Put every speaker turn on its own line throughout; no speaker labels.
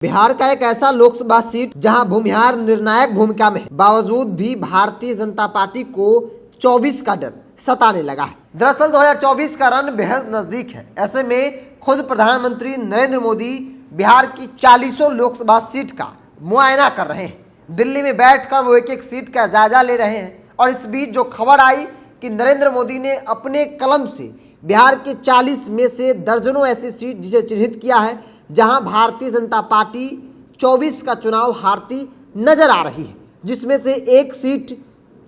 बिहार का एक ऐसा लोकसभा सीट जहां भूमिहार निर्णायक भूमिका में है, बावजूद भी भारतीय जनता पार्टी को 24 का डर सताने लगा है। दरअसल 2024 का रण बेहद नजदीक है। ऐसे में खुद प्रधानमंत्री नरेंद्र मोदी बिहार की 40 लोकसभा सीट का मुआयना कर रहे हैं। दिल्ली में बैठकर वो एक एक सीट का जायजा ले रहे हैं। और इस बीच जो खबर आई कि नरेंद्र मोदी ने अपने कलम से बिहार के 40 में से दर्जनों ऐसी सीट जिसे चिन्हित किया है जहां भारतीय जनता पार्टी 24 का चुनाव हारती नजर आ रही है, जिसमें से एक सीट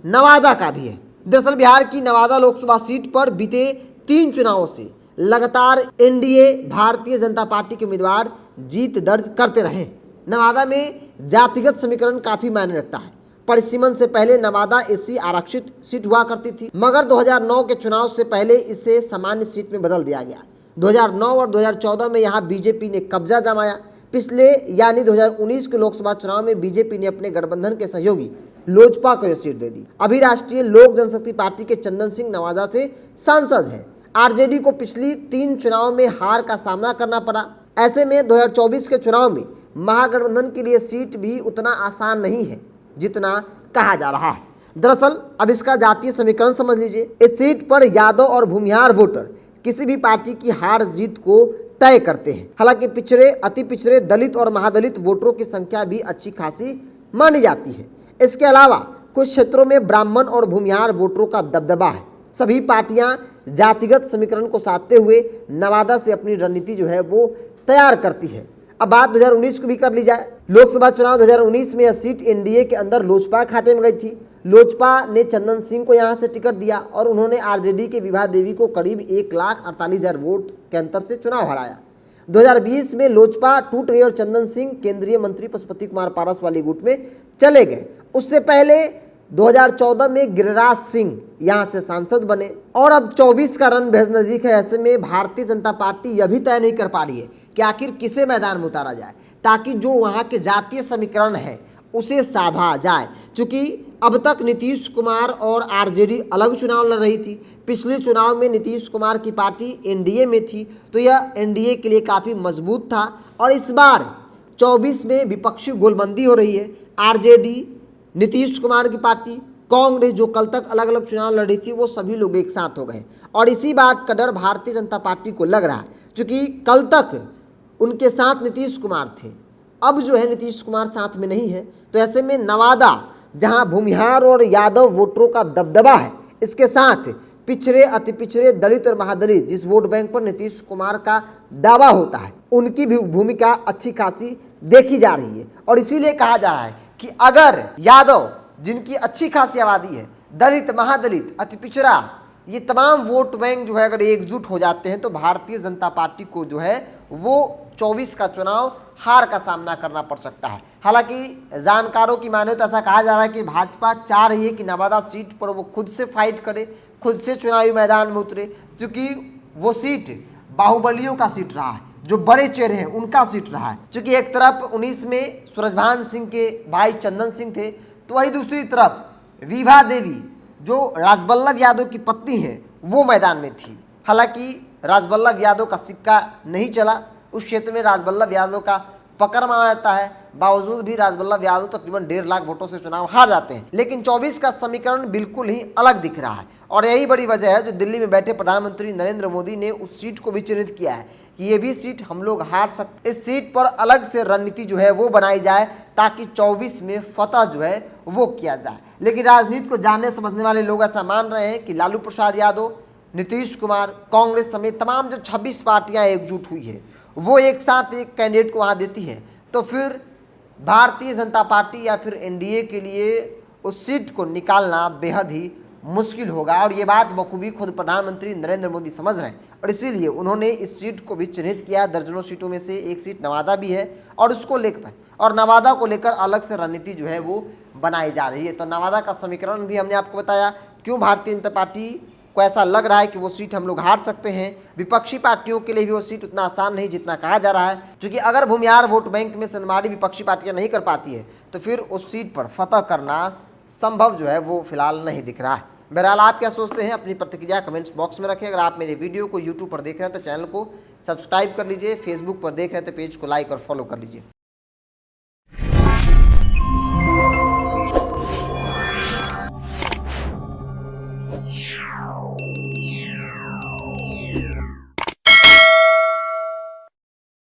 नवादा का भी है। दरअसल बिहार की नवादा लोकसभा सीट पर बीते 3 चुनावों से लगातार एनडीए भारतीय जनता पार्टी के उम्मीदवार जीत दर्ज करते रहे। नवादा में जातिगत समीकरण काफी मायने रखता है। परिसीमन से पहले नवादा एससी आरक्षित सीट हुआ करती थी, मगर 2009 के चुनाव से पहले इसे सामान्य सीट में बदल दिया गया। 2009 और 2014 में यहां बीजेपी ने कब्जा जमाया। पिछले यानी 2019 के लोकसभा चुनाव में बीजेपी ने अपने गठबंधन के सहयोगी लोजपा को यह सीट दे दी। अभी राष्ट्रीय लोक जनशक्ति पार्टी के चंदन सिंह नवादा से सांसद हैं। आरजेडी को पिछली 3 चुनाव में हार का सामना करना पड़ा। ऐसे में 2024 के चुनाव में महागठबंधन के लिए सीट भी उतना आसान नहीं है जितना कहा जा रहा है। दरअसल अब इसका जातीय समीकरण समझ लीजिए। इस सीट पर यादव और भूमिहार वोटर किसी भी पार्टी की हार जीत को तय करते हैं। हालांकि पिछड़े, अति पिछड़े, दलित और महादलित वोटरों की संख्या भी अच्छी खासी मानी जाती है। इसके अलावा कुछ क्षेत्रों में ब्राह्मण और भूमिहार वोटरों का दबदबा है। सभी पार्टियां जातिगत समीकरण को साधते हुए नवादा से अपनी रणनीति जो है वो तैयार करती है। अब बात 2019 को भी कर ली जाए। लोकसभा चुनाव 2019 में यह सीट एनडीए के अंदर लोजपा खाते में गई थी। लोजपा ने चंदन सिंह को यहां से टिकट दिया और उन्होंने आरजेडी के विभा देवी को करीब 1,48,000 वोट के अंतर से चुनाव हराया। 2020 में लोजपा टूट गई और चंदन सिंह केंद्रीय मंत्री पशुपति कुमार पारस वाली गुट में चले गए। उससे पहले 2014 में गिरिराज सिंह यहां से सांसद बने और अब 24 का रन बेहद नजदीक है। ऐसे में भारतीय जनता पार्टी यह भी तय नहीं कर पा रही है कि आखिर किसे मैदान में उतारा जाए ताकि जो वहां के जातीय समीकरण है उसे साधा जाए। चूंकि अब तक नीतीश कुमार और आरजेडी अलग चुनाव लड़ रही थी। पिछले चुनाव में नीतीश कुमार की पार्टी एनडीए में थी, तो यह एनडीए के लिए काफ़ी मजबूत था। और इस बार 24 में विपक्षी गोलबंदी हो रही है। आरजेडी, नीतीश कुमार की पार्टी, कांग्रेस जो कल तक अलग अलग चुनाव लड़ रही थी, वो सभी लोग एक साथ हो गए। और इसी बात का डर भारतीय जनता पार्टी को लग रहा है, क्योंकि कल तक उनके साथ नीतीश कुमार थे, अब जो है नीतीश कुमार साथ में नहीं है। तो ऐसे में नवादा, जहां भूमिहार और यादव वोटरों का दबदबा है, इसके साथ पिछड़े, अति पिछड़े, दलित और महादलित जिस वोट बैंक पर नीतीश कुमार का दावा होता है, उनकी भी भूमिका अच्छी खासी देखी जा रही है। और इसीलिए कहा जा रहा है कि अगर यादव, जिनकी अच्छी खासी आबादी है, दलित, महादलित, अति पिछड़ा, ये तमाम वोट बैंक जो है अगर एकजुट हो जाते हैं तो भारतीय जनता पार्टी को जो है वो 24 का चुनाव हार का सामना करना पड़ सकता है। हालांकि जानकारों की माने तो ऐसा कहा जा रहा है कि भाजपा चाह रही है कि नवादा सीट पर वो खुद से फाइट करे, खुद से चुनावी मैदान में उतरे, क्योंकि वो सीट बाहुबलियों का सीट रहा है, जो बड़े चेहरे हैं उनका सीट रहा है। क्योंकि एक तरफ 19 में सूरजभान सिंह के भाई चंदन सिंह थे, तो वही दूसरी तरफ विभा देवी जो राजबल्लभ यादव की पत्नी है वो मैदान में थी। हालांकि राजबल्लभ यादव का सिक्का नहीं चला, उस क्षेत्र में राजबल्लभ यादव का पकड़ माना जाता है। बावजूद भी राजबल्लभ यादव तकरीबन 1.5 लाख वोटों से चुनाव हार जाते हैं। लेकिन 24 का समीकरण बिल्कुल ही अलग दिख रहा है और यही बड़ी वजह है जो दिल्ली में बैठे प्रधानमंत्री नरेंद्र मोदी ने उस सीट को भी चिन्हित किया है कि ये भी सीट हम लोग हार सकते। इस सीट पर अलग से रणनीति जो है वो बनाई जाए ताकि 24 में फतह जो है वो किया जाए। लेकिन राजनीति को जानने समझने वाले लोग ऐसा मान रहे हैं कि लालू प्रसाद यादव, नीतीश कुमार, कांग्रेस समेत तमाम जो 26 पार्टियां एकजुट हुई है वो एक साथ एक कैंडिडेट को वहाँ देती है, तो फिर भारतीय जनता पार्टी या फिर एनडीए के लिए उस सीट को निकालना बेहद ही मुश्किल होगा। और ये बात बखूबी खुद प्रधानमंत्री नरेंद्र मोदी समझ रहे हैं और इसीलिए उन्होंने इस सीट को भी चिन्हित किया। दर्जनों सीटों में से एक सीट नवादा भी है और उसको लेकर और नवादा को लेकर अलग से रणनीति जो है वो बनाई जा रही है। तो नवादा का समीकरण भी हमने आपको बताया क्यों भारतीय जनता पार्टी को ऐसा लग रहा है कि वो सीट हम लोग हार सकते हैं। विपक्षी पार्टियों के लिए भी वो सीट उतना आसान नहीं जितना कहा जा रहा है, क्योंकि अगर भूमिहार वोट बैंक में सनमाड़ी विपक्षी पार्टियां नहीं कर पाती है तो फिर उस सीट पर फतह करना संभव जो है वो फिलहाल नहीं दिख रहा है। बहरहाल आप क्या सोचते हैं, अपनी प्रतिक्रिया कमेंट्स बॉक्स में रखें। अगर आप मेरे वीडियो को यूट्यूब पर देख रहे हैं तो चैनल को सब्सक्राइब कर लीजिए, फेसबुक पर देख रहे हैं तो पेज को लाइक और फॉलो कर लीजिए।
है।